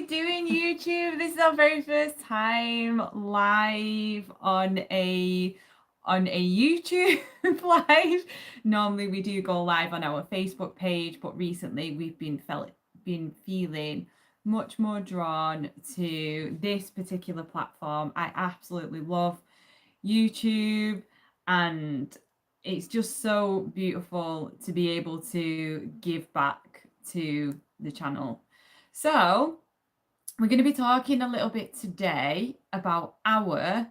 we doing, YouTube? This is our very first time live on a YouTube live. Normally we do go live on our Facebook page, but recently we've been feeling much more drawn to this particular platform. I absolutely love YouTube, and it's just so beautiful to be able to give back to the channel. So we're going to be talking a little bit today about our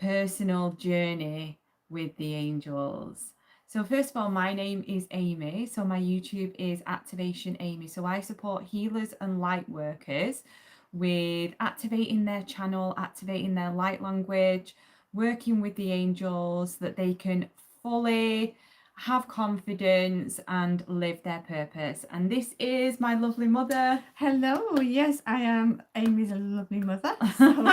personal journey with the angels. So first of all, my name is Amy. So my YouTube is Activation Amy. So I support healers and light workers with activating their channel, activating their light language, working with the angels so that they can fully have confidence and live their purpose. And this is my lovely mother. Hello, yes, I am Amy's lovely mother. So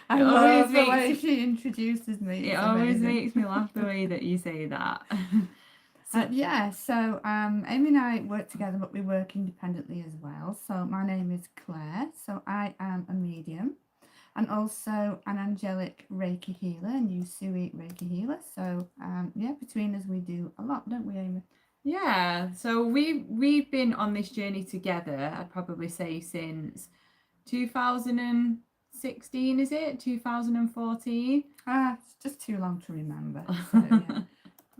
I love the way she introduces me. It always makes me laugh the way that you say that. So Amy and I work together, but we work independently as well. So my name is Claire. So I am a medium and also an angelic Reiki healer and Usui Reiki healer. So between us we do a lot, don't we, Amy? Yeah, so we've been on this journey together, I'd probably say since 2016, is it? 2014? It's just too long to remember. So, yeah.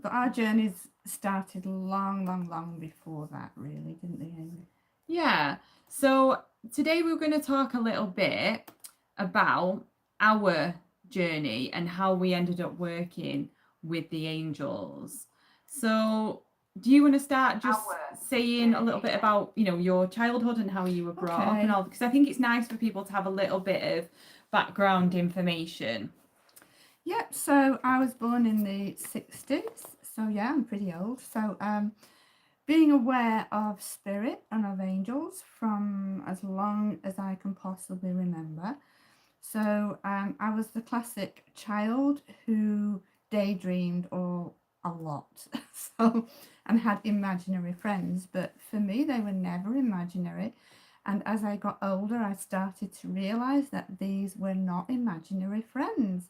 But our journeys started long before that, really, didn't they, Amy? Yeah. So today we're going to talk a little bit about our journey and how we ended up working with the angels. So do you want to start just saying a little bit about, your childhood and how you were brought up and all? Because I think it's nice for people to have a little bit of background information. Yep, so I was born in the 60s. So yeah, I'm pretty old. So being aware of spirit and of angels from as long as I can possibly remember. So I was the classic child who daydreamed a lot. And had imaginary friends, but for me they were never imaginary. And as I got older, I started to realize that these were not imaginary friends.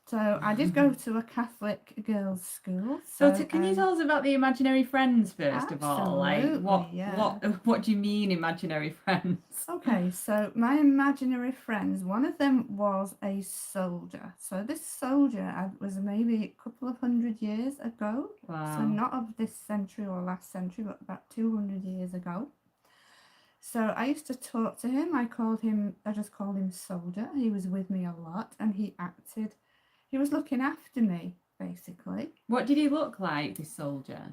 So I did go to a Catholic girls' school. So can you tell us about the imaginary friends first of all? Like what do you mean imaginary friends? Okay, so my imaginary friends, one of them was a soldier. So this soldier was maybe a couple of 100 years ago. Wow. So not of this century or last century, but about 200 years ago. So I used to talk to him. I just called him Soldier. He was with me a lot and he was looking after me, basically. What did he look like, this soldier?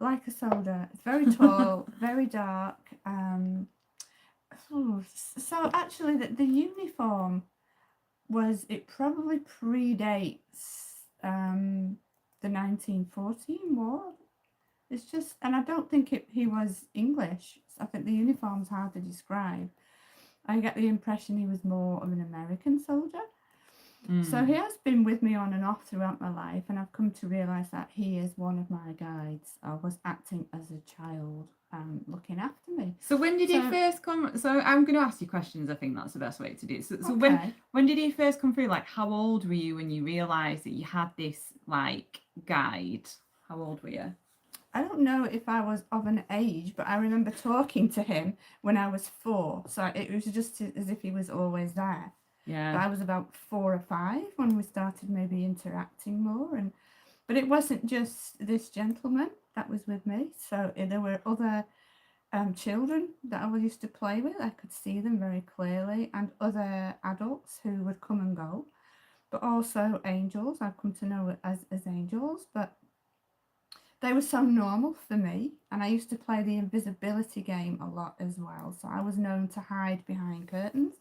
Like a soldier. It's very tall, very dark. So actually the uniform it probably predates the 1914 war. It's just, and I don't think he was English. I think the uniform's hard to describe. I get the impression he was more of an American soldier. So he has been with me on and off throughout my life, and I've come to realise that he is one of my guides. I was acting as a child, looking after me. So when did he first come? So I'm going to ask you questions. I think that's the best way to do it. So when did he first come through? Like, how old were you when you realised that you had this guide? How old were you? I don't know if I was of an age, but I remember talking to him when I was 4. So it was just as if he was always there. Yeah. But I was about 4 or 5 when we started maybe interacting more. But it wasn't just this gentleman that was with me. So there were other children that I used to play with. I could see them very clearly, and other adults who would come and go. But also angels. I've come to know as angels. But they were so normal for me, and I used to play the invisibility game a lot as well. So I was known to hide behind curtains.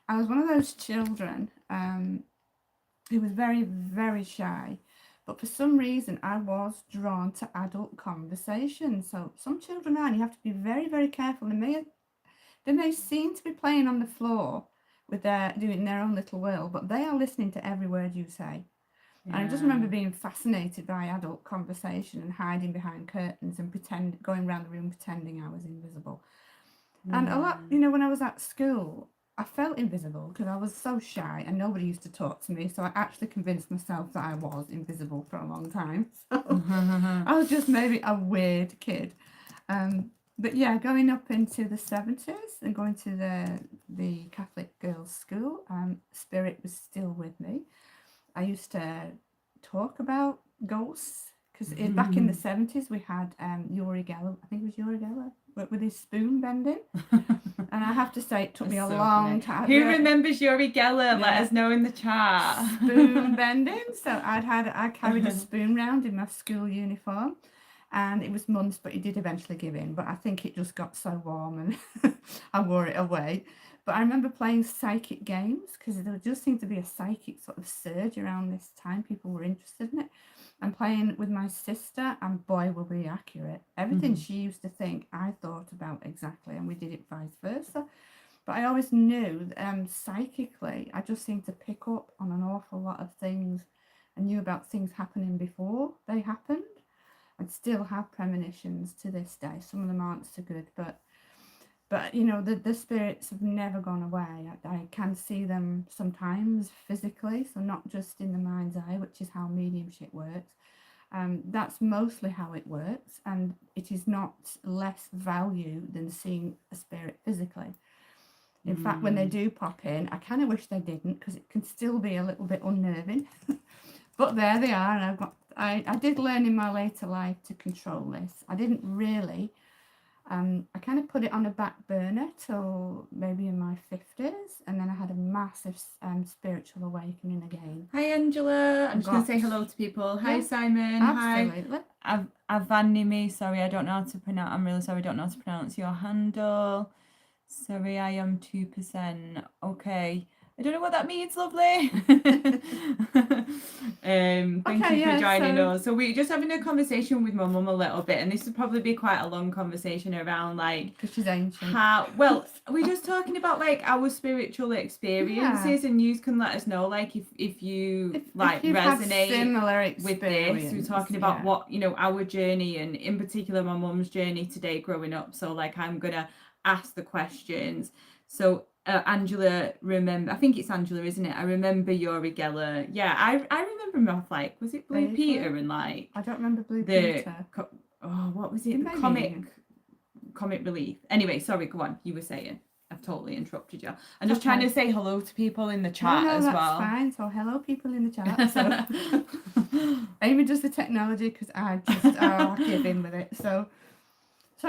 I was one of those children who was very, very shy, but for some reason I was drawn to adult conversation. So some children are, and you have to be very, very careful. They may seem to be playing on the floor with doing their own little world, but they are listening to every word you say. Yeah. And I just remember being fascinated by adult conversation and hiding behind curtains and going around the room pretending I was invisible. And a lot, you know, when I was at school, I felt invisible because I was so shy and nobody used to talk to me. So I actually convinced myself that I was invisible for a long time. So I was just maybe a weird kid. But yeah, going up into the 70s and going to the Catholic girls' school, spirit was still with me. I used to talk about ghosts because back in the 70s we had Uri Geller, I think it was Uri Geller, with his spoon bending. And I have to say, it took me a long time. Who remembers Uri Geller? Let us know in the chat. Spoon bending. So I carried a spoon round in my school uniform. And it was months, but he did eventually give in. But I think it just got so warm and I wore it away. But I remember playing psychic games because there just seemed to be a psychic sort of surge around this time. People were interested in it. And playing with my sister, and boy, were we accurate. Everything she used to think, I thought about exactly, and we did it vice versa. But I always knew psychically, I just seemed to pick up on an awful lot of things and knew about things happening before they happened. I'd still have premonitions to this day. Some of them aren't so good, but you know, the spirits have never gone away. I can see them sometimes physically, so not just in the mind's eye, which is how mediumship works. That's mostly how it works, and it is not less value than seeing a spirit physically. In fact, when they do pop in, I kind of wish they didn't because it can still be a little bit unnerving. But there they are, and I did learn in my later life to control this. I didn't really. I kind of put it on a back burner till maybe in my 50s, and then I had a massive spiritual awakening again. Hi Angela, I'm just going to say hello to people. Hi Simon. Absolutely. Hi Avanimi, sorry, I don't know how to pronounce, I'm really sorry, I don't know how to pronounce your handle. Sorry, I am 2%. Okay. I don't know what that means, lovely. Thank you for joining us. So we're just having a conversation with my mum a little bit, and this would probably be quite a long conversation around like because she's ancient. We're just talking about like our spiritual experiences, and you can let us know like if you resonate similar with this. We're talking about what, you know, our journey, and in particular my mum's journey today growing up. So like I'm gonna ask the questions. So Angela, I think it's Angela, isn't it? I remember Uri Geller. Yeah, I remember him off like, was it Blue Peter and like I don't remember Blue Peter. What was it? The comic relief. Anyway, sorry, go on. You were saying. I've totally interrupted you. I'm just trying to say hello to people in the chat as well. That's fine. So hello people in the chat. So Amy does the technology because I just give in with it. So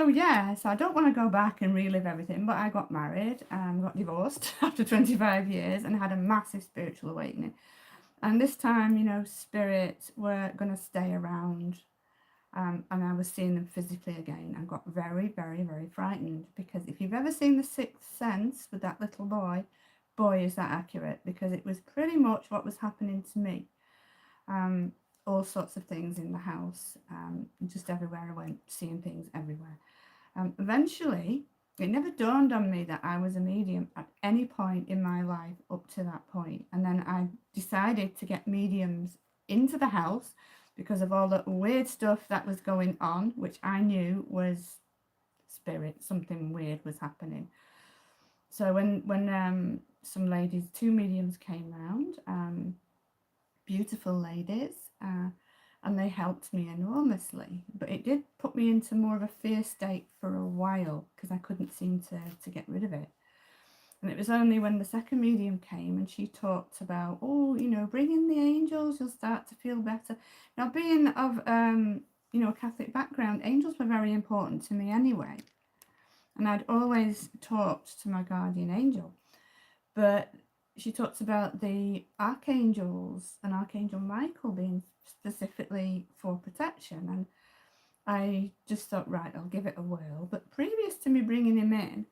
yeah, so I don't want to go back and relive everything, but I got married and got divorced after 25 years and had a massive spiritual awakening. And this time, you know, spirits were going to stay around, and I was seeing them physically again and got very, very, very frightened, because if you've ever seen The Sixth Sense with that little boy, is that accurate, because it was pretty much what was happening to me. All sorts of things in the house, just everywhere I went, seeing things everywhere. Eventually, it never dawned on me that I was a medium at any point in my life up to that point. And then I decided to get mediums into the house because of all the weird stuff that was going on, which I knew was spirit, something weird was happening. So when some ladies, 2 mediums came round, beautiful ladies, and they helped me enormously, but it did put me into more of a fear state for a while because I couldn't seem to get rid of it. And it was only when the second medium came and she talked about, oh, you know, bring in the angels, you'll start to feel better. Now, being of you know, a Catholic background, angels were very important to me anyway, and I'd always talked to my guardian angel, but she talks about the archangels and Archangel Michael being specifically for protection. And I just thought, right, I'll give it a whirl. But previous to me bringing him in,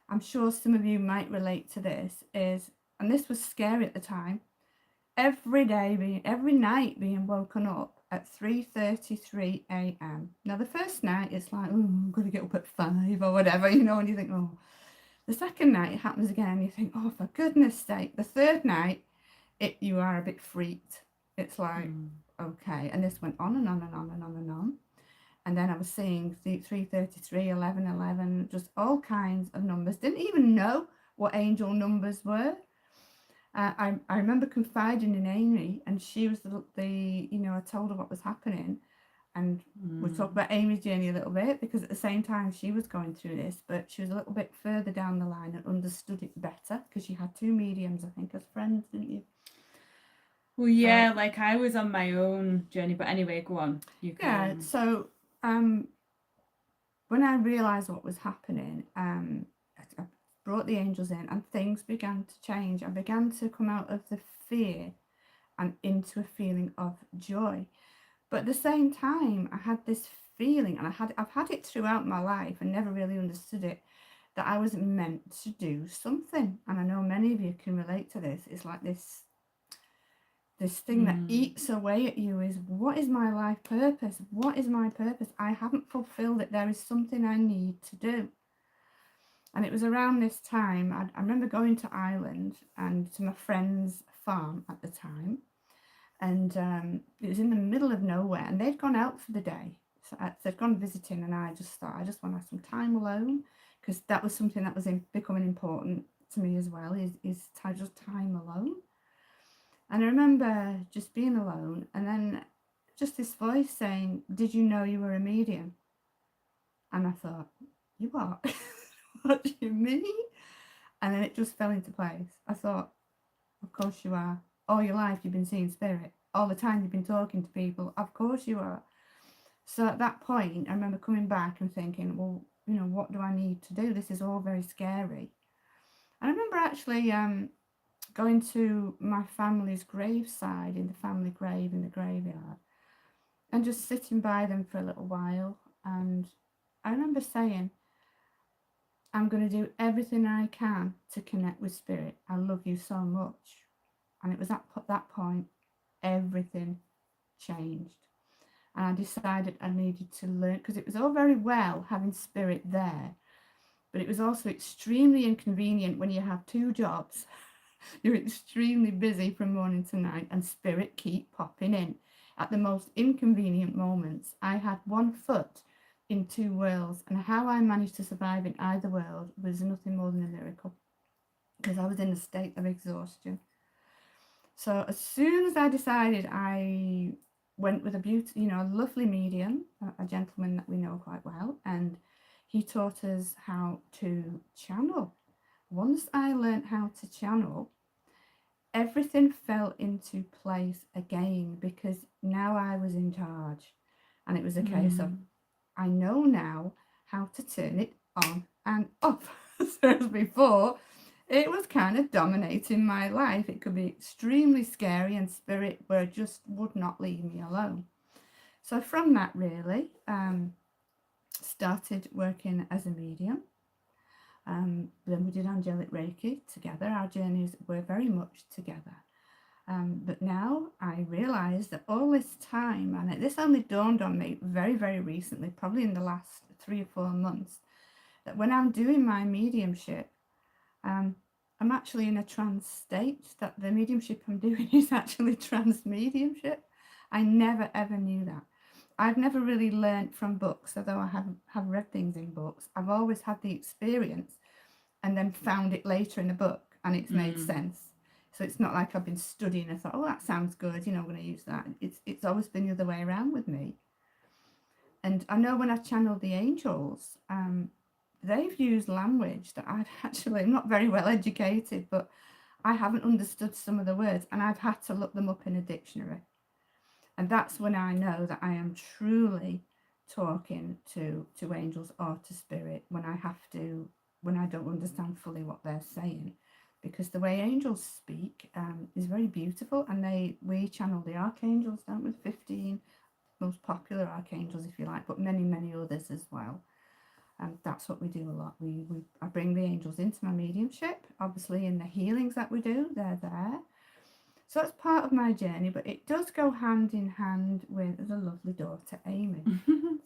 I'm sure some of you might relate to this, and this was scary at the time, every night being woken up at 3:33 a.m. Now, the first night, it's like, oh, I'm going to get up at 5 or whatever, you know, and you think, oh. The second night it happens again and you think, oh, for goodness sake. The third night, you are a bit freaked. It's like, okay. And this went on and on and on and on and on. And then I was seeing 333, 1111, just all kinds of numbers. Didn't even know what angel numbers were. I remember confiding in Amy, and she was the I told her what was happening. And we'll talk about Amy's journey a little bit, because at the same time she was going through this, but she was a little bit further down the line and understood it better, because you had two mediums, I think, as friends, didn't you? Well, yeah, like I was on my own journey, but anyway, go on. You can. Yeah, so when I realised what was happening, I brought the angels in and things began to change. I began to come out of the fear and into a feeling of joy. But at the same time, I had this feeling, and I've had it throughout my life and never really understood it, that I was meant to do something. And I know many of you can relate to this. It's like this thing that eats away at you is, what is my life purpose? What is my purpose? I haven't fulfilled it. There is something I need to do. And it was around this time, I remember going to Ireland and to my friend's farm at the time. And it was in the middle of nowhere, and they'd gone out for the day. So they'd gone visiting, and I just thought, I just want to have some time alone, because that was something that was becoming important to me as well, is just time alone. And I remember just being alone, and then just this voice saying, "Did you know you were a medium?" And I thought, "You what?" What do you mean? And then it just fell into place. I thought, of course you are. All your life you've been seeing spirit. All the time you've been talking to people. Of course you are. So at that point, I remember coming back and thinking, well, what do I need to do? This is all very scary. And I remember actually going to my family's graveside, in the family grave in the graveyard, and just sitting by them for a little while. And I remember saying, I'm going to do everything I can to connect with spirit. I love you so much. And it was at that point, everything changed. And I decided I needed to learn, because it was all very well having spirit there, but it was also extremely inconvenient when you have two jobs. You're extremely busy from morning to night, and spirit keep popping in at the most inconvenient moments. I had one foot in two worlds, and how I managed to survive in either world was nothing more than a miracle, because I was in a state of exhaustion. So as soon as I decided, I went with a lovely medium, a gentleman that we know quite well, and he taught us how to channel. Once I learned how to channel, everything fell into place again, because now I was in charge, and it was a case of, I know now how to turn it on and off. Whereas before, it was kind of dominating my life. It could be extremely scary, and spirit would not leave me alone. So from that, really, started working as a medium. Then we did Angelic Reiki together. Our journeys were very much together. But now I realise that all this time, and this only dawned on me very, very recently, probably in the last 3 or 4 months, that when I'm doing my mediumship, I'm actually in a trance state, that the mediumship I'm doing is actually trance mediumship. I never ever knew that. I've never really learnt from books, although I have read things in books. I've always had the experience and then found it later in a book, and it's made sense. So it's not like I've been studying and thought, oh, that sounds good, I'm going to use that. It's always been the other way around with me. And I know when I channeled the angels, they've used language that I'm not very well educated, but I haven't understood some of the words, and I've had to look them up in a dictionary. And that's when I know that I am truly talking to angels or to spirit, when I don't understand fully what they're saying. Because the way angels speak is very beautiful, and we channel the archangels, don't we? 15 most popular archangels, if you like, but many, many others as well. And that's what we do a lot. I bring the angels into my mediumship. Obviously, in the healings that we do, they're there. So that's part of my journey, but it does go hand in hand with the lovely daughter Amy.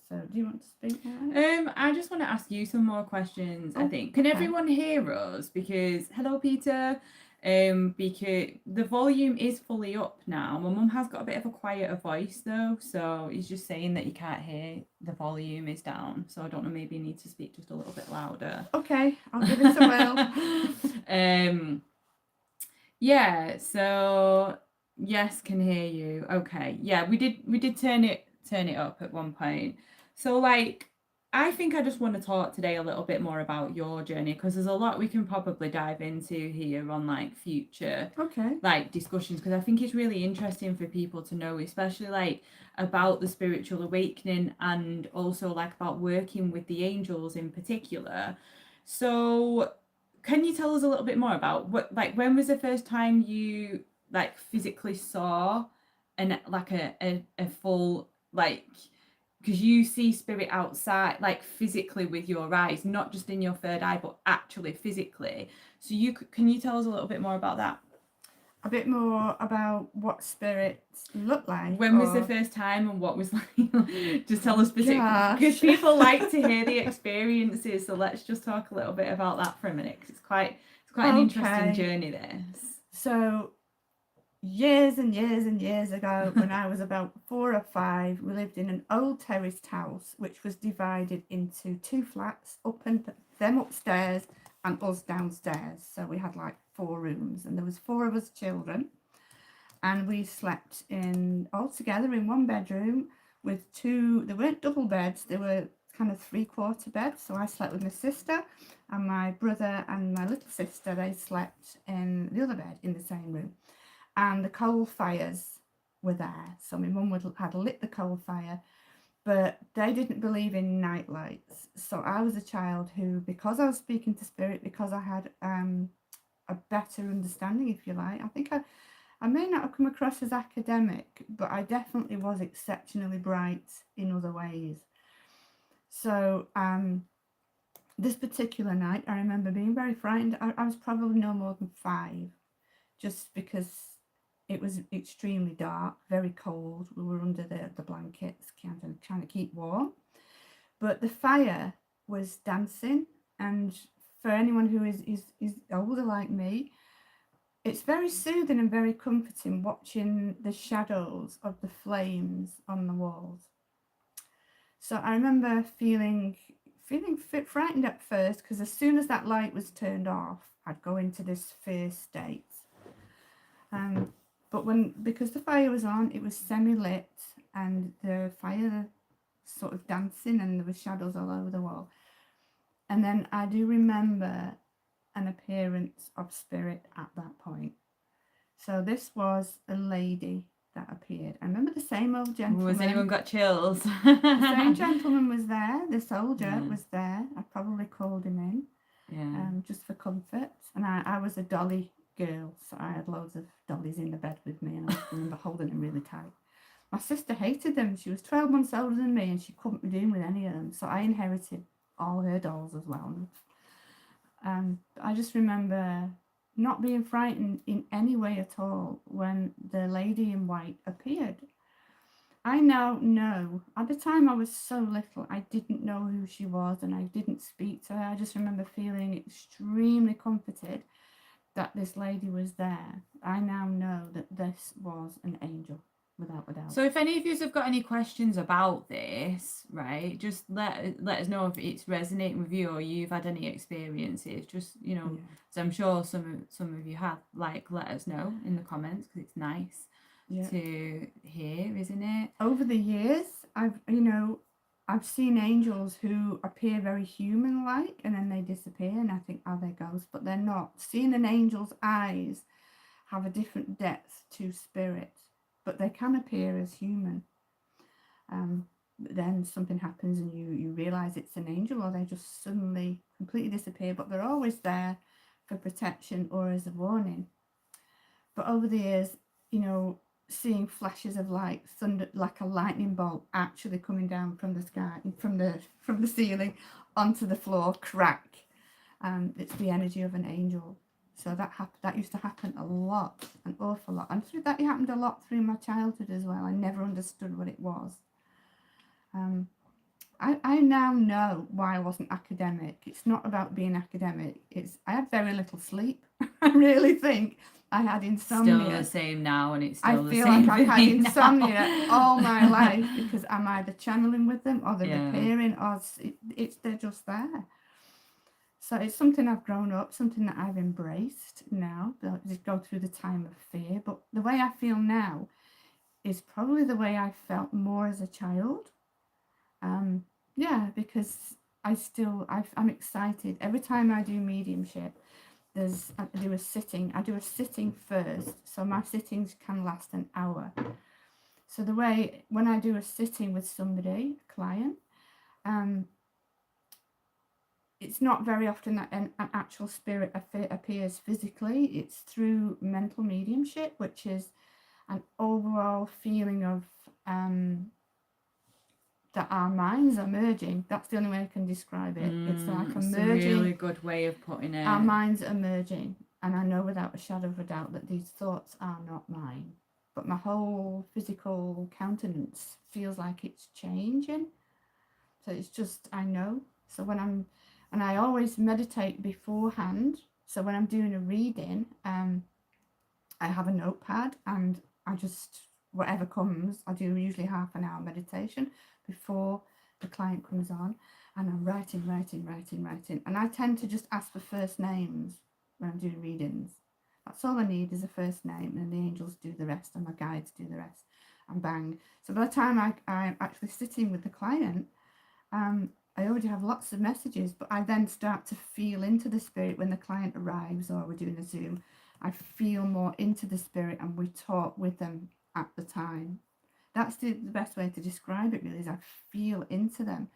So do you want to speak now? I just want to ask you some more questions, I Oh, think. Can okay. everyone hear us? Because hello Peter. Because the volume is fully up now. My mum has got a bit of a quieter voice though, so he's just saying that you can't hear, the volume is down. So I don't know, maybe you need to speak just a little bit louder. Okay, I'll give it a whirl. Yeah, so yes, can hear you. Okay. Yeah, we did turn it up at one point. So like I think I just want to talk today a little bit more about your journey, because there's a lot we can probably dive into here on like future Okay. like discussions, because I think it's really interesting for people to know, especially like about the spiritual awakening and also like about working with the angels in particular. So can you tell us a little bit more about what, like, when was the first time you like physically saw an like a full like, because you see spirit outside like physically with your eyes, not just in your third eye but actually physically. So can you tell us a little bit more about that? A bit more about what spirits look like. When was the first time and what was like? Just tell us specific, Gosh. because people like to hear the experiences. So let's just talk a little bit about that for a minute, because it's quite an interesting journey. This. So years and years and years ago, when I was about 4 or 5, we lived in an old terraced house which was divided into 2 flats, them upstairs and us downstairs. So we had like 4 rooms, and there was 4 of us children, and we slept in all together in 1 bedroom with 2. They weren't double beds, they were kind of 3/4 beds. So I slept with my sister, and my brother and my little sister, they slept in the other bed in the same room. And the coal fires were there. So my mum had lit the coal fire, but they didn't believe in night lights. So I was a child who, because I was speaking to spirit, because I had a better understanding, if you like, I think I may not have come across as academic, but I definitely was exceptionally bright in other ways. So this particular night, I remember being very frightened. I was probably no more than 5, just because it was extremely dark, very cold. We were under the blankets, trying to keep warm. But the fire was dancing, and for anyone who is older like me, it's very soothing and very comforting watching the shadows of the flames on the walls. So I remember feeling frightened at first, because as soon as that light was turned off, I'd go into this fear state. But because the fire was on, it was semi-lit, and the fire sort of dancing, and there were shadows all over the wall. And then I do remember an appearance of spirit at that point. So this was a lady that appeared. I remember the same old gentleman. Has anyone got chills? The same gentleman was there. The soldier was there. I probably called him in, just for comfort. And I was a dolly girl, so I had loads of dollies in the bed with me, and I remember holding them really tight. My sister hated them. She was 12 months older than me, and she couldn't be doing with any of them, so I inherited all her dolls as well. I just remember not being frightened in any way at all when the lady in white appeared. I now know, at the time I was so little, I didn't know who she was, and I didn't speak to her. I just remember feeling extremely comforted that this lady was there. I now know that this was an angel, without a doubt. So if any of you have got any questions about this, right, just let us know if it's resonating with you, or you've had any experiences. Just, so I'm sure some of you have, like, let us know in the comments, because it's nice to hear, isn't it? Over the years, I've seen angels who appear very human-like, and then they disappear, and I think, are they ghosts? But they're not. Seeing an angel's eyes have a different depth to spirit, but they can appear as human. Then something happens and you realise it's an angel, or they just suddenly completely disappear, but they're always there for protection or as a warning. But over the years, seeing flashes of light, thunder, like a lightning bolt actually coming down from the sky, from the ceiling onto the floor, crack. It's the energy of an angel. So that used to happen a lot, an awful lot. And that happened a lot through my childhood as well. I never understood what it was. I now know why I wasn't academic. It's not about being academic. I had very little sleep. I really think I had insomnia. Still the same now, and it's still I the feel same. like I've had insomnia now. all my life because I'm either channeling with them or they're Yeah. appearing, or they're just there. So it's something I've grown up, something that I've embraced now. Just go through the time of fear, but the way I feel now is probably the way I felt more as a child. Yeah, because I'm excited every time I do mediumship. I do a sitting first, so my sittings can last an hour. So when I do a sitting with somebody, a client, it's not very often that an actual spirit appears physically. It's through mental mediumship, which is an overall feeling of that our minds are merging. That's the only way I can describe it. It's like a merging. It's a really good way of putting it. Our minds are merging, and I know without a shadow of a doubt that these thoughts are not mine. But my whole physical countenance feels like it's changing. So it's just, I know. So and I always meditate beforehand. So when I'm doing a reading, I have a notepad and I just, whatever comes, I do usually half an hour meditation before the client comes on, and I'm writing. And I tend to just ask for first names when I'm doing readings. That's all I need is a first name, and the angels do the rest, and my guides do the rest, and bang. So by the time I'm actually sitting with the client, I already have lots of messages, but I then start to feel into the spirit when the client arrives or we're doing a Zoom. I feel more into the spirit and we talk with them at the time. That's the best way to describe it, really, is I feel into them.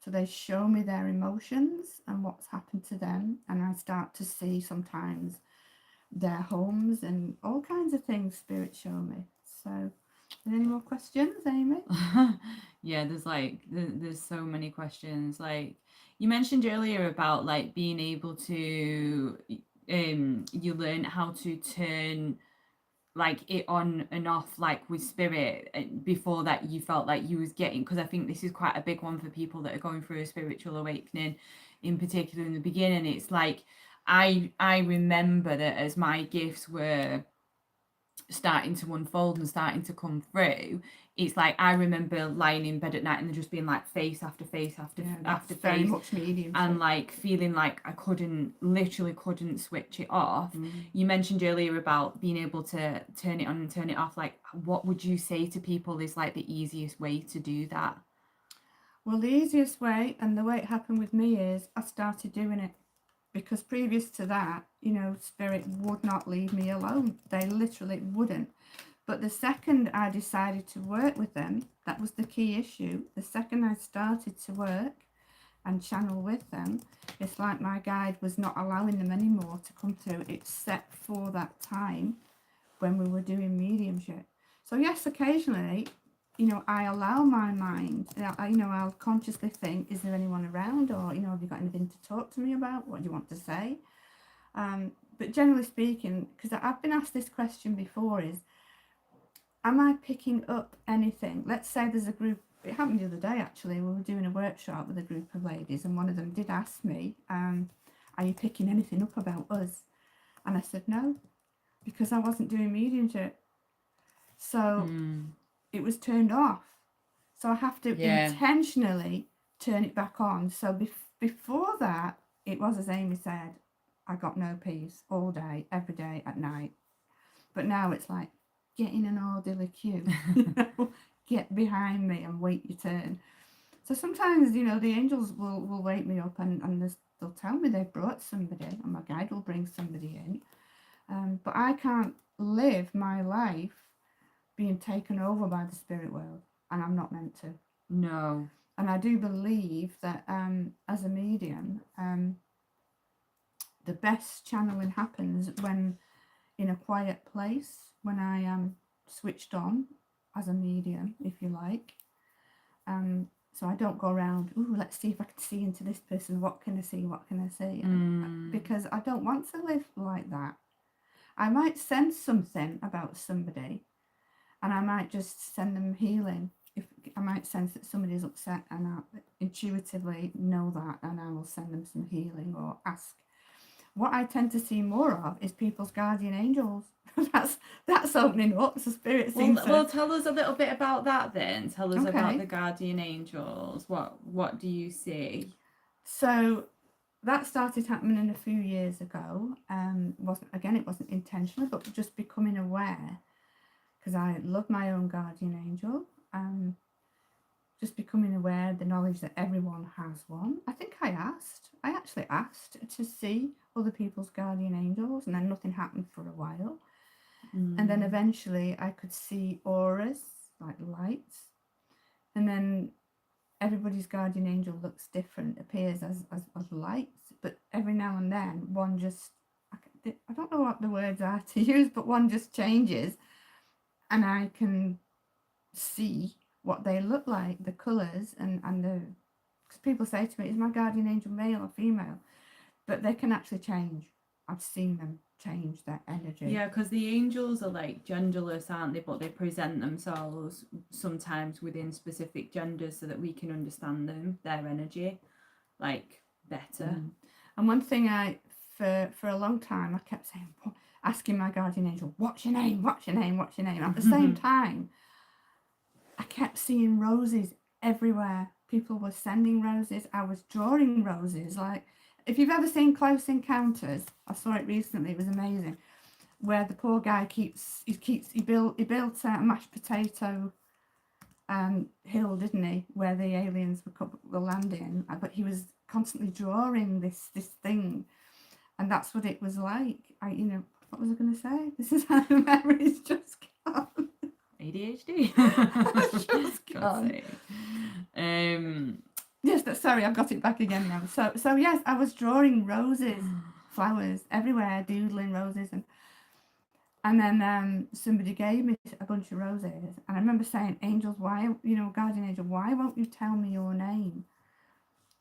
So they show me their emotions and what's happened to them, and I start to see sometimes their homes and all kinds of things spirit show me. So any more questions, Amy? Yeah, there's so many questions. Like you mentioned earlier about like being able to you learn how to turn like it on and off like with spirit. Before that you felt like you was getting, because I think this is quite a big one for people that are going through a spiritual awakening in particular in the beginning. It's like I remember that as my gifts were starting to unfold and starting to come through, it's like I remember lying in bed at night and just being like face after face after very face, much medium, and like feeling like I literally couldn't switch it off. You mentioned earlier about being able to turn it on and turn it off. Like what would you say to people is like the easiest way to do that? Well, the easiest way, and the way it happened with me, is I started doing it. Because previous to that, spirit would not leave me alone. They literally wouldn't. But the second I decided to work with them, that was the key issue. The second I started to work and channel with them, it's like my guide was not allowing them anymore to come through. It's set for that time when we were doing mediumship. So yes, occasionally, I allow my mind, I'll consciously think, is there anyone around, or, have you got anything to talk to me about? What do you want to say? But generally speaking, because I've been asked this question before, is, am I picking up anything? Let's say there's a group, it happened the other day actually, we were doing a workshop with a group of ladies, and one of them did ask me, are you picking anything up about us? And I said no, because I wasn't doing mediumship. So it was turned off. So I have to intentionally turn it back on. So before that, it was, as Amy said, I got no peace all day, every day, at night. But now it's like, get in an orderly queue. Get behind me and wait your turn. So sometimes, the angels will wake me up and they'll tell me they've brought somebody, and my guide will bring somebody in. But I can't live my life being taken over by the spirit world, and I'm not meant to. No. And I do believe that as a medium, the best channeling happens when in a quiet place, when I am switched on as a medium, if you like. So I don't go around, let's see if I can see into this person. What can I see? What can I see? Because I don't want to live like that. I might sense something about somebody and I might just send them healing. If I might sense that somebody's upset and I intuitively know that, and I will send them some healing or ask. What I tend to see more of is people's guardian angels. that's opening up. So spirit seems well, tell us a little bit about that then. Tell us about Okay. the guardian angels. What do you see? So that started happening a few years ago. It wasn't intentional, but just becoming aware, because I love my own guardian angel. Just becoming aware, the knowledge that everyone has one. I think I actually asked to see other people's guardian angels, and then nothing happened for a while. And then eventually I could see auras, like lights, and then everybody's guardian angel looks different, appears as lights, but every now and then one just, I don't know what the words are to use, but one just changes, and I can see what they look like, the colours, and the, because people say to me, is my guardian angel male or female? But they can actually change. I've seen them change their energy. Yeah, because the angels are like genderless, aren't they? But they present themselves sometimes within specific genders so that we can understand them, their energy, like better. And one thing for a long time, I kept saying, asking my guardian angel, what's your name? What's your name? What's your name? At the same time, I kept seeing roses everywhere. People were sending roses. I was drawing roses. Like, if you've ever seen Close Encounters, I saw it recently. It was amazing. Where the poor guy he built a mashed potato hill, didn't he? Where the aliens were landing, but he was constantly drawing this thing, and that's what it was like. What was I going to say? This is how the memory's just gone. ADHD. Just gone. Yes, sorry, I've got it back again now. So yes, I was drawing roses, flowers everywhere, doodling roses, and then somebody gave me a bunch of roses, and I remember saying, "Angels, why, guardian angel, why won't you tell me your name?"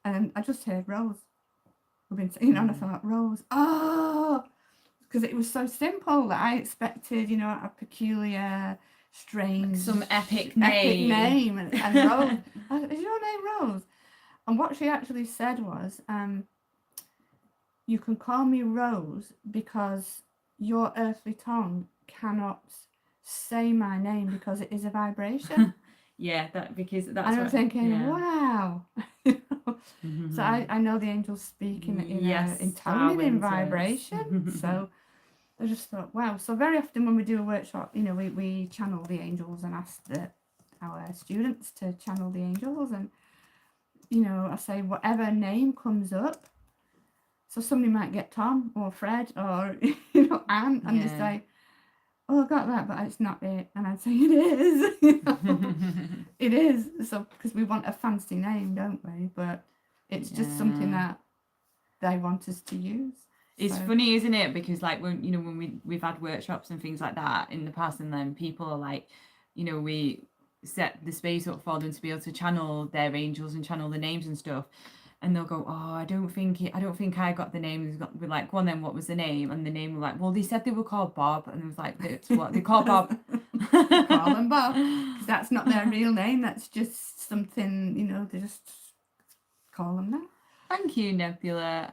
And I just heard Rose. And I thought, Rose, because it was so simple that I expected, a peculiar, strange, some epic name. And Rose, is your name Rose? And what she actually said was, you can call me Rose because your earthly tongue cannot say my name because it is a vibration. Yeah, because that's. And I'm thinking, wow. So I know the angels speak in tone and in vibration. So I just thought, wow. So very often when we do a workshop, we channel the angels and ask our students to channel the angels, and I say whatever name comes up. So somebody might get Tom or Fred or Anne, and just say, "Oh, I got that, but it's not it." And I'd say, "It is." It is. So because we want a fancy name, don't we? But it's just something that they want us to use. It's funny, isn't it? Because like when we've had workshops and things like that in the past, and then people are like, we set the space up for them to be able to channel their angels and channel the names and stuff, and they'll go, "Oh, I don't think I got the name." We're like, "Go on then, what was the name?" And the name were like, "Well, they said they were called Bob," and it was like, "That's what they call Bob." Call them Bob, because that's not their real name. That's just something, they just call them that. Thank you, Nebula.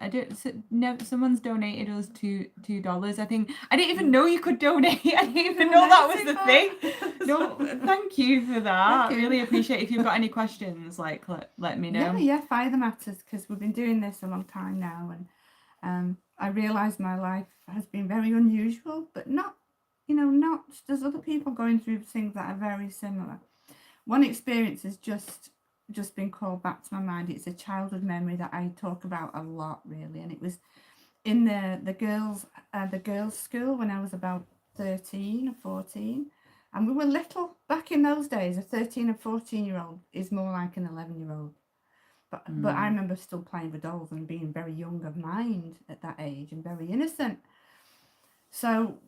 Someone's donated us $2. I think I didn't even know you could donate. I didn't even know that was the thing. No, thank you for that. I really appreciate it. If you've got any questions, like let me know. Yeah, fire them at us, because we've been doing this a long time now, and I realise my life has been very unusual, but not there's other people going through things that are very similar. One experience has just been called back to my mind. It's a childhood memory that I talk about a lot, really, and it was in the girls' school when I was about 13 or 14, and we were little. Back in those days, a 13 or 14-year-old is more like an 11-year-old. But I remember still playing with dolls and being very young of mind at that age and very innocent. So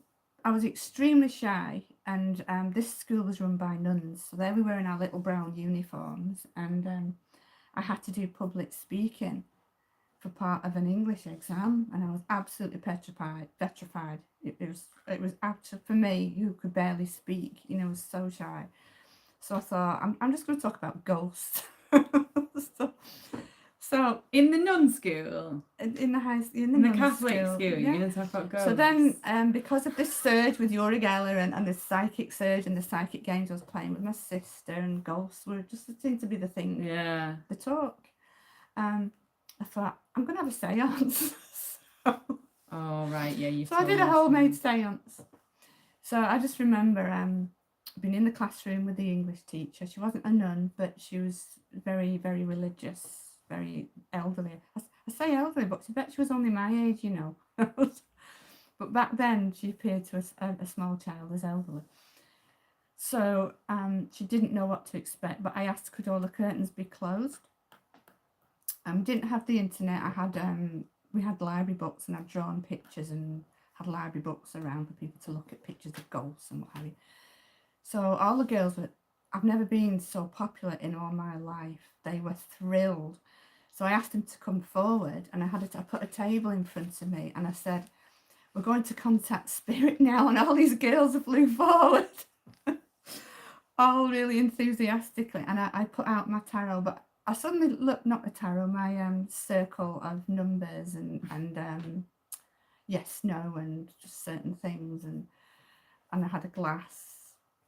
I was extremely shy, and this school was run by nuns. So there we were in our little brown uniforms, and I had to do public speaking for part of an English exam, and I was absolutely petrified. It was absolutely, for me, who could barely speak, you know, was so shy. So I thought, I'm just going to talk about ghosts. so in the nun school, in the Catholic school, yeah. you're going to talk about ghosts. So then, because of this surge with Uri Geller and the psychic surge and the psychic games I was playing with my sister, and ghosts were just seemed to be the thing, yeah, the talk. I thought, I'm going to have a seance. oh right, yeah. So I did a homemade seance. So I just remember being in the classroom with the English teacher. She wasn't a nun, but she was very, very religious, very elderly. I say elderly, but I bet she was only my age, you know. But back then, she appeared to a small child as elderly. So she didn't know what to expect, but I asked, could all the curtains be closed? Didn't have the internet. I had we had library books, and I'd drawn pictures and had library books around for people to look at pictures of ghosts and what have you. So all the girls were, I've never been so popular in all my life. They were thrilled. So I asked them to come forward, and I put a table in front of me, and I said, we're going to contact spirit now. And all these girls flew forward, all really enthusiastically. And I put out my tarot, but I suddenly looked, not a tarot, my circle of numbers and yes, no, and just certain things. And I had a glass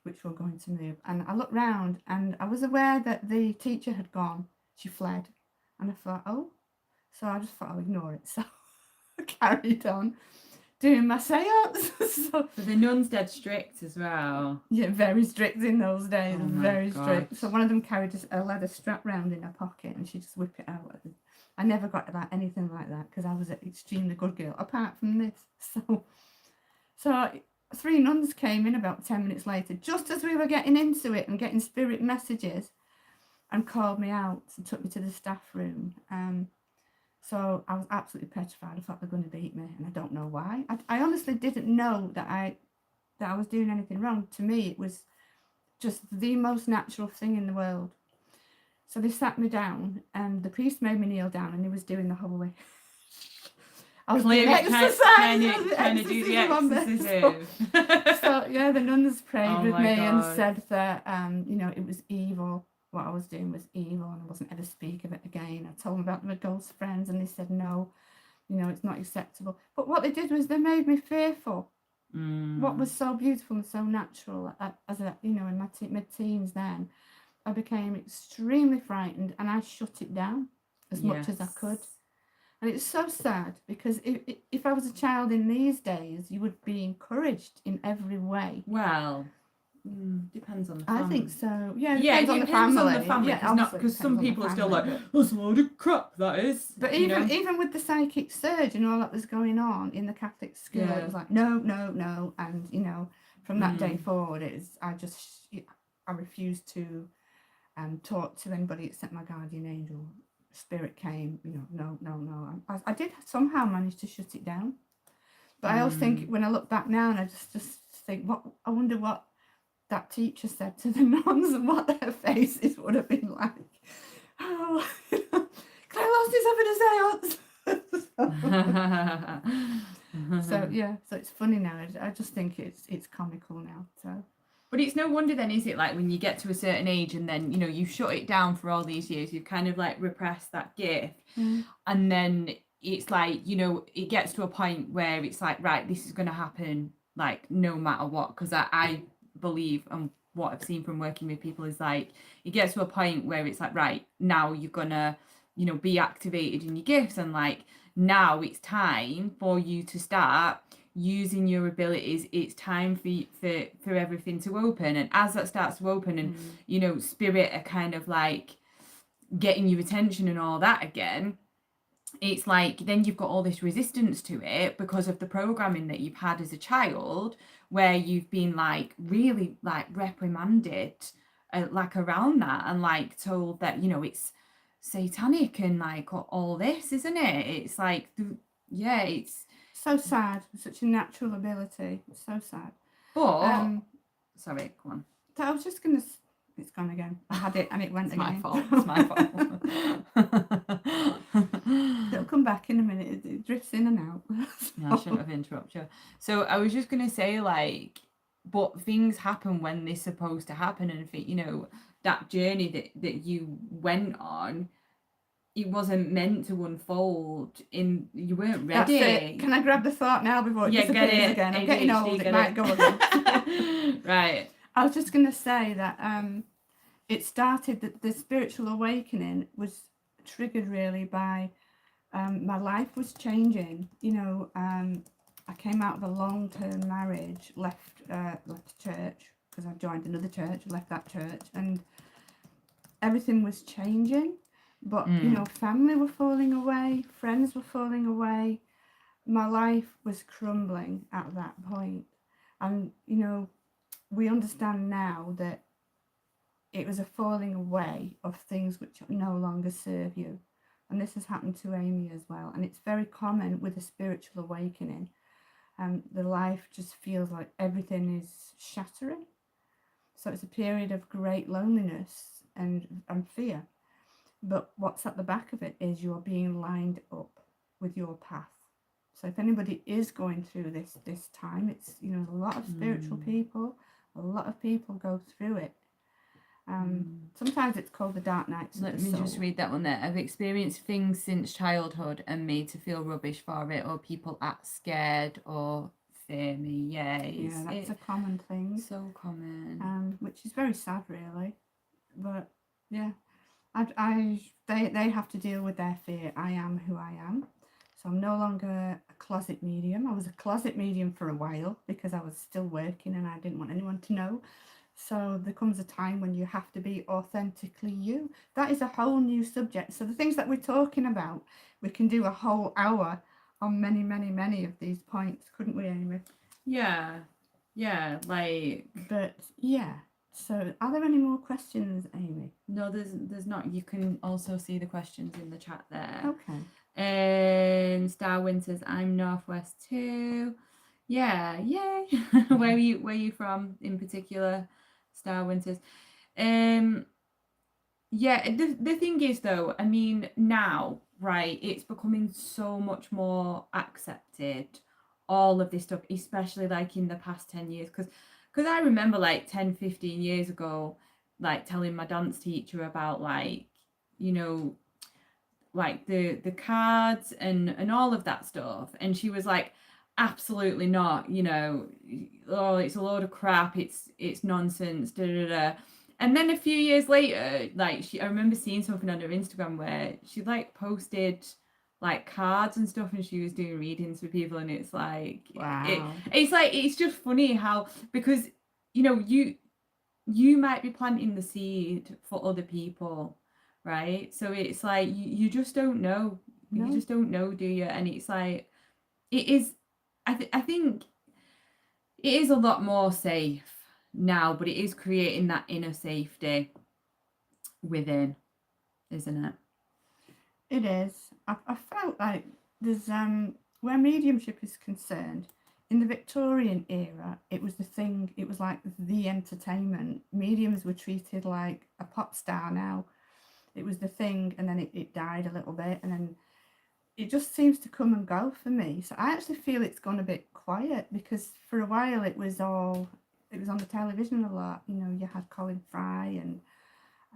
which we're going to move. And I looked round, and I was aware that the teacher had gone. She fled. And I thought, oh. So I just thought I'll ignore it. So I carried on doing my seance. So the nun's dead strict as well. Yeah, very strict in those days. Oh very God. Strict. So one of them carried a leather strap round in her pocket, and she just whip it out. I never got anything like that because I was an extremely good girl, apart from this. So 3 nuns came in about 10 minutes later, just as we were getting into it and getting spirit messages, and called me out and took me to the staff room. So I was absolutely petrified. I thought they were going to beat me, and I don't know why. I honestly didn't know that I was doing anything wrong. To me, it was just the most natural thing in the world. So they sat me down, and the priest made me kneel down, and he was doing the holy. I was doing exercise. Kind of do the exorcism. So yeah, the nuns prayed with me and God. said that you know, it was evil. What I was doing was evil, and I wasn't ever speak of it again. I told them about my ghost friends, and they said no, you know, it's not acceptable. But what they did was they made me fearful. What was so beautiful and so natural as a, you know, in my mid-teens, then I became extremely frightened, and I shut it down as much as I could. And it's so sad, because if I was a child in these days, you would be encouraged in every way. Well, depends on the family. I think so. Yeah, it depends on the family. Yeah, because some people are still like, that's a load of crap, that is. But even with the psychic surge and all that was going on in the Catholic school, it was like, no. And, you know, from that day forward, I refused to talk to anybody except my guardian angel. Spirit came, you know, no. I did somehow manage to shut it down. But I always think, when I look back now, and I just think, I wonder what that teacher said to the nuns and what their faces would have been like. Oh, Clare lost his seance. So yeah, so it's funny now. I just think it's comical now. So. But it's no wonder then, is it, like when you get to a certain age and then, you know, you shut it down for all these years, you've kind of like repressed that gift, and then it's like, you know, it gets to a point where it's like, right, this is going to happen, like, no matter what. Because I believe, and what I've seen from working with people is like, it gets to a point where it's like, right, now you're gonna, you know, be activated in your gifts, and like, now it's time for you to start using your abilities. It's time for everything to open, and as that starts to open, and you know, spirit are kind of like getting your attention and all that again, it's like then you've got all this resistance to it because of the programming that you've had as a child, where you've been like really like reprimanded like around that, and like told that, you know, it's satanic and like all this, isn't it? It's like, yeah, it's so sad. Such a natural ability. It's so sad. But sorry, go on. I was just gonna it's gone again. I had it and it went It's again. my fault. It's my fault. It'll come back in a minute. It drifts in and out. No, I shouldn't have interrupted you. So I was just gonna say, like, but things happen when they're supposed to happen, and if you know, that journey that you went on, it wasn't meant to unfold. You weren't ready. That's it. Can I grab the thought now before it disappears get it. again? I'm ADHD, getting old. It might go again. Right. I was just going to say that it started that the spiritual awakening was triggered really by my life was changing. You know, I came out of a long-term marriage, left church because I joined another church, left that church, and everything was changing. But you know, family were falling away, friends were falling away. My life was crumbling at that point, and you know, we understand now that it was a falling away of things which no longer serve you. And this has happened to Amy as well. And it's very common with a spiritual awakening. The life just feels like everything is shattering. So it's a period of great loneliness and fear. But what's at the back of it is you're being lined up with your path. So if anybody is going through this time, it's, you know, a lot of spiritual people, a lot of people go through it. Sometimes it's called the dark nights. Let me just read that one there. I've experienced things since childhood and made to feel rubbish for it, or people act scared or fear me. Yeah, that's a common thing. So common. Which is very sad, really. But yeah, they have to deal with their fear. I am who I am. So I'm no longer a closet medium. I was a closet medium for a while because I was still working and I didn't want anyone to know. So there comes a time when you have to be authentically you. That is a whole new subject. So the things that we're talking about, we can do a whole hour on many, many, many of these points, couldn't we, Amy? Yeah, like. But yeah. So are there any more questions, Amy? No, there's not. You can also see the questions in the chat there. Okay. And Starwin says, I'm Northwest too. Yeah, yay. Where are you from in particular, Starwin says? Yeah, the thing is though, I mean, now, right, it's becoming so much more accepted, all of this stuff, especially like in the past 10 years, because I remember like 10, 15 years ago, like telling my dance teacher about like, you know, like the cards and all of that stuff, and she was like, absolutely not, you know, oh, it's a load of crap, it's nonsense, da da da. And then a few years later, like I remember seeing something on her Instagram where she like posted like cards and stuff, and she was doing readings for people, and it's like, wow. It's just funny how, because you know, you might be planting the seed for other people, right? So it's like you just don't know. No. You just don't know, do you? And it's like, it is, I think it is a lot more safe now, but it is creating that inner safety within, isn't it? It is. I felt like there's where mediumship is concerned, in the Victorian era, it was the thing, it was like the entertainment. Mediums were treated like a pop star now. It was the thing, and then it died a little bit, and then it just seems to come and go for me. So I actually feel it's gone a bit quiet, because for a while it was on the television a lot. You know, you had Colin Fry and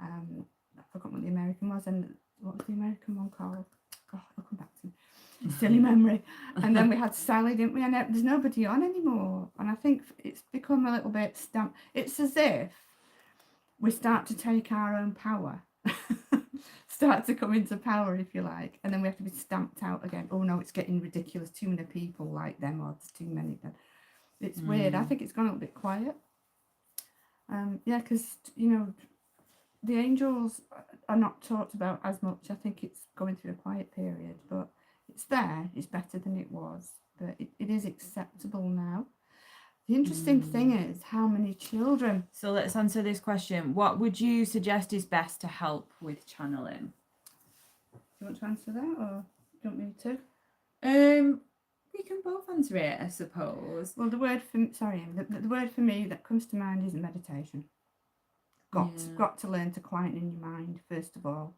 I forgot what the American was, and what was the American one called? God, I'll come back to me. Silly memory. And then we had Sally, didn't we? And there's nobody on anymore. And I think it's become a little bit stamped. It's as if we start to take our own power. Start to come into power, if you like. And then we have to be stamped out again. Oh no, it's getting ridiculous. Too many people like them, or there's too many of them. It's weird. I think it's gone a little bit quiet. Yeah, because, you know, the angels are not talked about as much. I think it's going through a quiet period, but it's there. It's better than it was, but it is acceptable now. The interesting thing is how many children. So let's answer this question. What would you suggest is best to help with channeling? Do you want to answer that, or do you want me to? We can both answer it, I suppose. Well, the word for me that comes to mind is meditation. got to learn to quieten your mind first of all.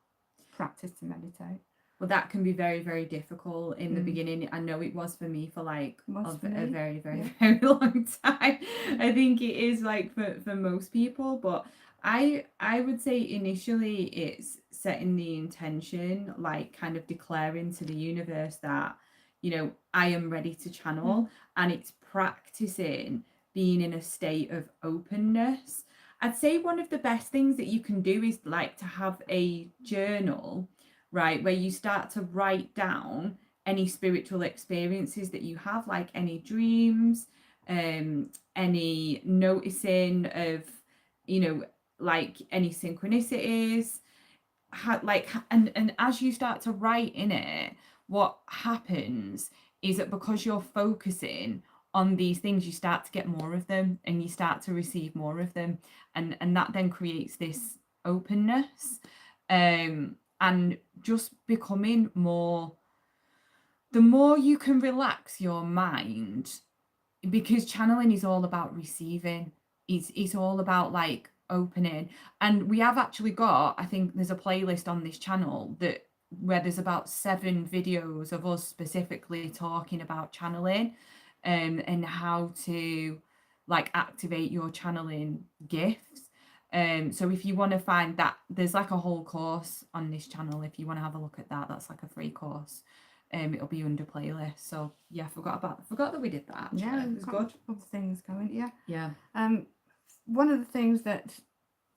Practice to meditate. Well, that can be very, very difficult in the beginning. I know it was for me for like a very, very, very long time. I think it is like for most people, but I would say initially it's setting the intention, like kind of declaring to the universe that, you know, I am ready to channel, and it's practicing being in a state of openness. I'd say one of the best things that you can do is like to have a journal, right, where you start to write down any spiritual experiences that you have, like any dreams, any noticing of, you know, like any synchronicities, and as you start to write in it, what happens is that because you're focusing on these things, you start to get more of them and you start to receive more of them, and that then creates this openness, and just becoming more, the more you can relax your mind, because channeling is all about receiving. It's all about like opening. And we have actually got, I think there's a playlist on this channel that where there's about 7 videos of us specifically talking about channeling, and how to like activate your channeling gifts. So if you want to find that, there's like a whole course on this channel. If you want to have a look at that, that's like a free course. It'll be under playlist. So yeah, forgot that we did that. Actually. Yeah, it was good. Other things going. Yeah. One of the things that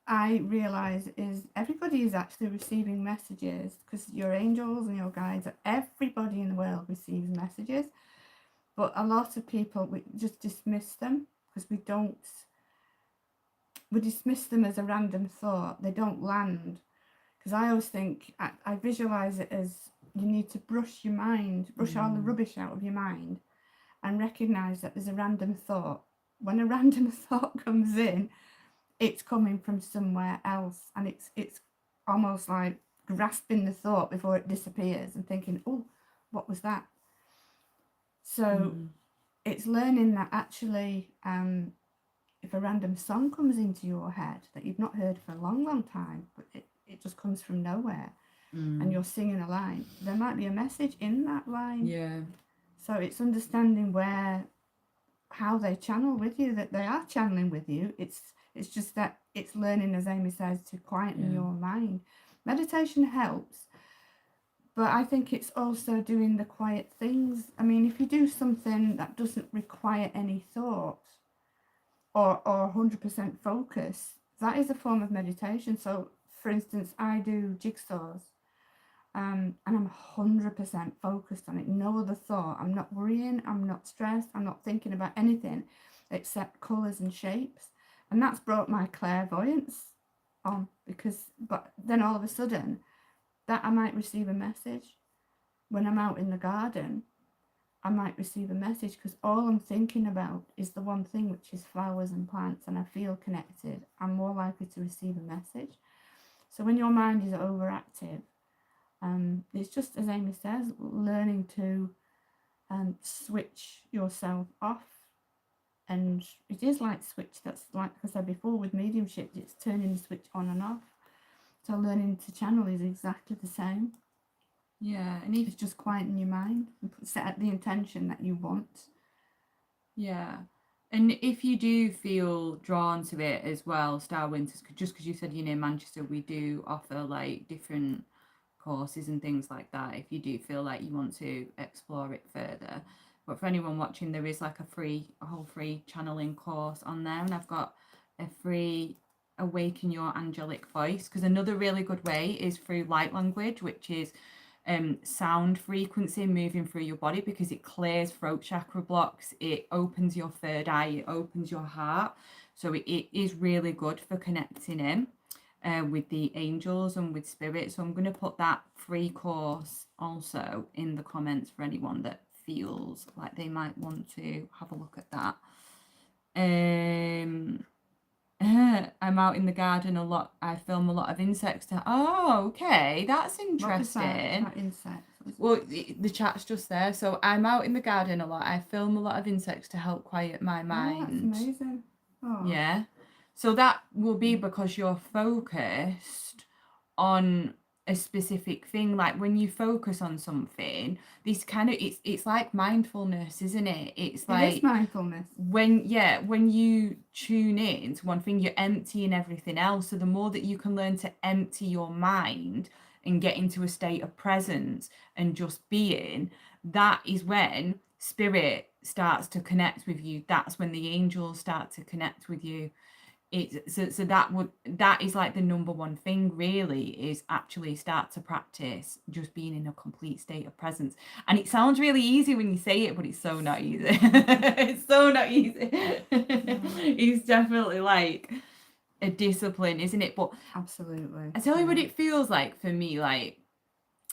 I realise is everybody is actually receiving messages, because your angels and your guides, everybody in the world receives messages, but a lot of people, we just dismiss them because we dismiss them as a random thought. They don't land, because I always think, I visualise it as you need to brush all the rubbish out of your mind and recognise that there's a random thought. When a random thought comes in, it's coming from somewhere else, and it's almost like grasping the thought before it disappears and thinking, oh, what was that? So it's learning that actually, if a random song comes into your head that you've not heard for a long, long time, but it just comes from nowhere, and you're singing a line, there might be a message in that line. Yeah. So it's understanding how they channel with you, that they are channeling with you. It's just that it's learning, as Amy says, to quieten your mind. Meditation helps, but I think it's also doing the quiet things. I mean, if you do something that doesn't require any thought or 100% focus, that is a form of meditation. So, for instance, I do jigsaws, and I'm 100% focused on it. No other thought. I'm not worrying. I'm not stressed. I'm not thinking about anything except colours and shapes. And that's brought my clairvoyance on, but then all of a sudden, that I might receive a message. When I'm out in the garden, I might receive a message, because all I'm thinking about is the one thing, which is flowers and plants, and I feel connected. I'm more likely to receive a message. So when your mind is overactive, it's just, as Amy says, learning to switch yourself off. And it is like switch, that's like I said before with mediumship, it's turning the switch on and off. So learning to channel is exactly the same. Yeah, and it's just quieting your mind and set the intention that you want. Yeah. And if you do feel drawn to it as well, Star Winters, just because you said you're near Manchester, we do offer like different courses and things like that if you do feel like you want to explore it further. But for anyone watching, there is like a whole free channeling course on there, and I've got a free Awaken Your Angelic Voice, because another really good way is through light language, which is sound frequency moving through your body, because it clears throat chakra blocks, it opens your third eye, it opens your heart. So it is really good for connecting in with the angels and with spirit. So I'm going to put that free course also in the comments for anyone that feels like they might want to have a look at that. I'm out in the garden a lot. I film a lot of insects. Oh, okay, that's interesting. What was that insects? Well, the chat's just there. So I'm out in the garden a lot. I film a lot of insects to help quiet my mind. Oh, that's amazing. Oh. Yeah. So that will be because you're focused on a specific thing. Like when you focus on something, this kind of, it's like mindfulness, isn't it? It's like, it is mindfulness. when you tune in to one thing, you're emptying everything else. So the more that you can learn to empty your mind and get into a state of presence and just being, that is when spirit starts to connect with you. That's when the angels start to connect with you. That is like the number one thing, really, is actually start to practice just being in a complete state of presence. And it sounds really easy when you say it, but it's so not easy. It's so not easy. It's definitely like a discipline, isn't it? But absolutely, I tell you what it feels like for me. Like,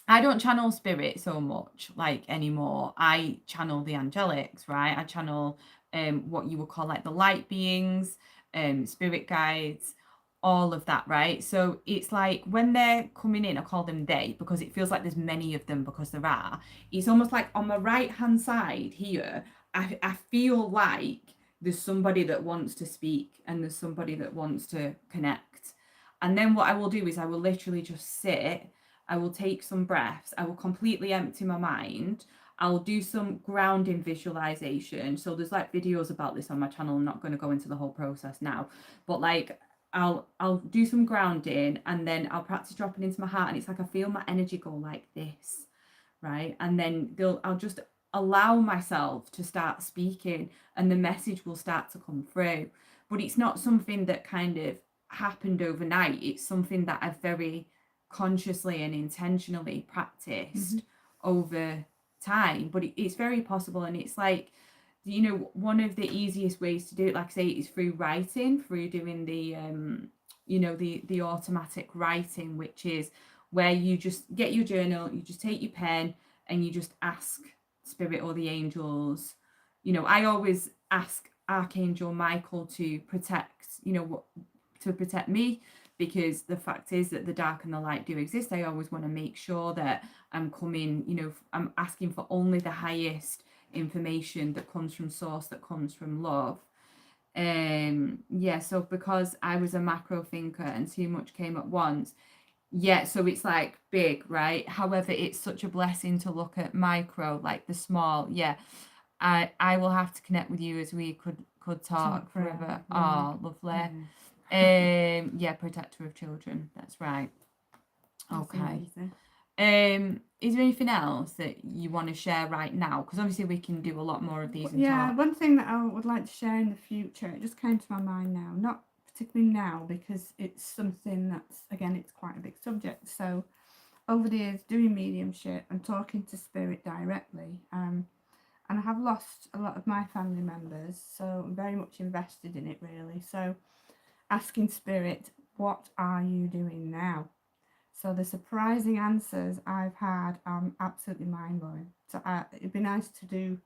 I don't channel spirit so much like anymore. I channel the angelics, right? I channel what you would call like the light beings, spirit guides, all of that, right? So it's like when they're coming in, I call them they, because it feels like there's many of them, because there are. It's almost like on my right hand side here, I feel like there's somebody that wants to speak and there's somebody that wants to connect. And then what I will do is I will literally just sit. I will take some breaths. I will completely empty my mind. I'll do some grounding visualization. So there's like videos about this on my channel. I'm not going to go into the whole process now, but like I'll do some grounding, and then I'll practice dropping into my heart, and it's like I feel my energy go like this, right? And then I'll just allow myself to start speaking, and the message will start to come through. But it's not something that kind of happened overnight. It's something that I've very consciously and intentionally practiced over time. But it's very possible, and it's like, one of the easiest ways to do it, like I say, is through writing, through doing the the automatic writing, which is where you just get your journal, you just take your pen, and you just ask spirit or the angels. I always ask Archangel Michael to protect me, because the fact is that the dark and the light do exist. I always want to make sure that I'm coming, I'm asking for only the highest information that comes from source, that comes from love. So because I was a macro thinker and too much came at once, so it's like big, right? However, it's such a blessing to look at micro, like the small. I will have to connect with you, as we could talk forever. Oh, lovely. Protector of children, that's right. Okay. Is there anything else that you want to share right now? Because obviously we can do a lot more of these. One thing that I would like to share in the future, it just came to my mind now, not particularly now, because it's something that's, again, it's quite a big subject. So over the years doing mediumship and talking to spirit directly, and I have lost a lot of my family members, so I'm very much invested in it, really. So asking spirit, what are you doing now? So the surprising answers I've had are absolutely mind-blowing. So it'd be nice to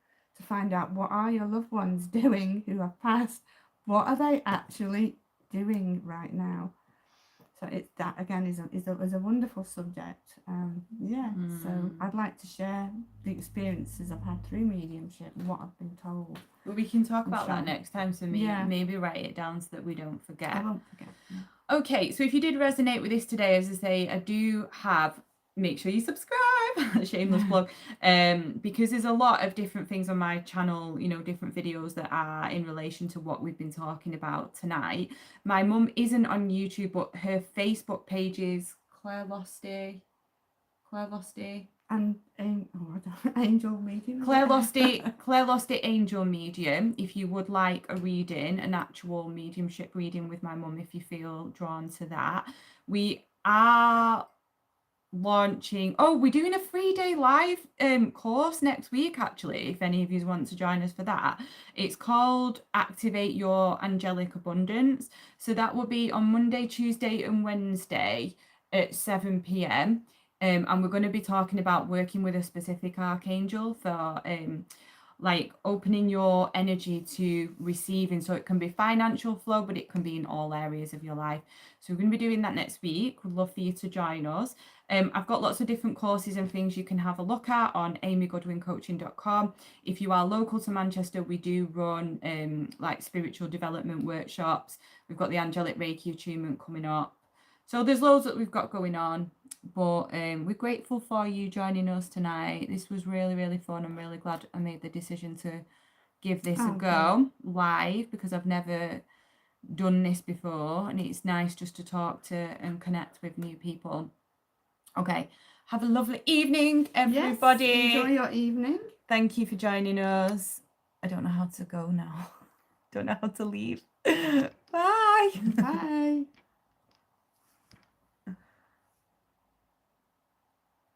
find out, what are your loved ones doing who have passed? What are they actually doing right now? So that again is a wonderful subject. So I'd like to share the experiences I've had through mediumship and what I've been told. Well, we can talk about that next time. So maybe write it down so that we don't forget. I won't forget. Okay, so if you did resonate with this today, as I say, I do have, make sure you subscribe, shameless plug, because there's a lot of different things on my channel, different videos that are in relation to what we've been talking about tonight. My mum isn't on YouTube, but her Facebook page is Clare Losty. And Angel Medium. Clare Losty Angel Medium. If you would like a reading, an actual mediumship reading with my mum, if you feel drawn to that, we are launching. We're doing a 3-day live course next week, actually, if any of you want to join us for that. It's called Activate Your Angelic Abundance. So that will be on Monday, Tuesday and Wednesday at 7 p.m. And we're going to be talking about working with a specific archangel for like opening your energy to receiving. So it can be financial flow, but it can be in all areas of your life. So we're going to be doing that next week. We'd love for you to join us. I've got lots of different courses and things you can have a look at on amygodwincoaching.com. If you are local to Manchester, we do run like spiritual development workshops. We've got the Angelic Reiki attunement coming up. So there's loads that we've got going on, but we're grateful for you joining us tonight. This was really, really fun. I'm really glad I made the decision to give this a go live, because I've never done this before, and it's nice just to talk to and connect with new people. Okay, have a lovely evening, everybody. Yes, enjoy your evening. Thank you for joining us. I don't know how to go now. Don't know how to leave. Bye. Bye.